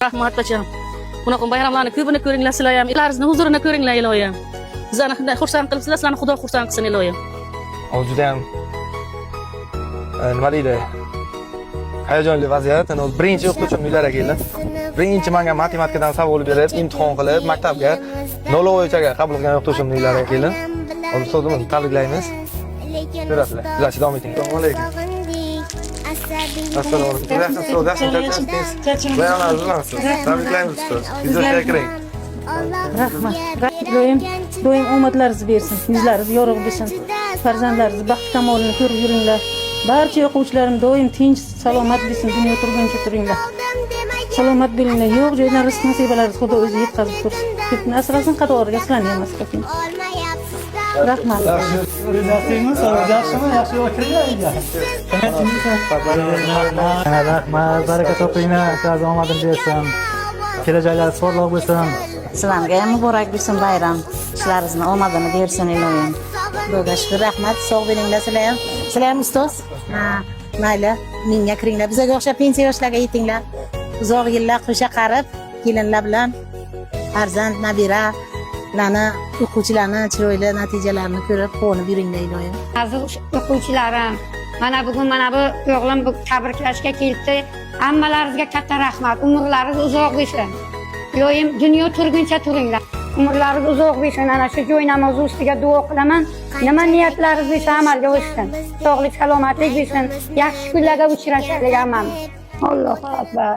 Rahmat bacham. Bunaqa bayramlarni ko'pini ko'ringlar sizlar ham. Ilaringizni huzurida ko'ringlar iloyim. Bizlarni shunday xursand qilibsizlar, sizlarni Xudo xursand qilsin iloyim. Juda ham nima deydi? Hayajonli vaziyat. Birinchi o'qituvchim uylarga keldi. Birinchi menga matematikadan savol berib, imtihon qilib, maktabga 0 bo'yicha qabul qilgan o'qituvchim uylarga keldi. Hozir ustozimizni tabriklaymiz. Ko'rasizlar. Sizlar davom eting. Assalomu alaykum. Assalomu alaykum. Tabriklaymiz ustoz. Bizga kiring. Rahmat. Doim omadlaringiz bersin. Yuzlaringiz yorug' bo'lsin. Farzandlaringiz baxt kamolini ko'rib yuringlar. Barcha o'quvchilarim doim tinch, salomat bo'lsin. Dunyo turguncha turinglar. Salomat bo'linglar. Yo'q joydan rizq nasibalaringiz Xudo o'zi yetkazib tursin. Ko'pni asrasin, qatoriga aslan emas qilsin. Rahmat. Rizqingiz yaxshimi? Yaxshi o'tiringlar uyga. Rahmat. Baraka topinglar. Siz omadini bersin. Kelajaklaringiz porloq bo'lsin. Sizlarga ham muborak bo'lsin bayram. Ishlaringizni omadini bersin iloyim. Xudoga shukr, rahmat. Sog' bo'linglar sizlar ham. Sizlar ham ustoz? Ha, mayli. Menga kiringlar. Bizga o'xshab pensiya yoshlarga yetinglar. Uzoq yillar qo'sha qarib, kelinlar bilan farzand, nabira lana o'quvchilarning chiroyli natijalarini ko'rib quvonib yuringlar iloyim. Aziz o'quvchilarim, mana bugun bu o'g'lim tabriklashga keldi. Hammalaringizga katta rahmat. Umrlaringiz uzoq bo'lsin. Iloyim dunyo turguncha turinglar. Umrlaringiz uzoq bo'lsin. Ana shu joy namozi ustiga duo qilaman. Nima niyatlaringiz bo'lsa amalga oshsin. Sog'lik, salomatlik bo'lsin. Yaxshi kunlarga uchrashaylik hammamiz. Allohu akbar.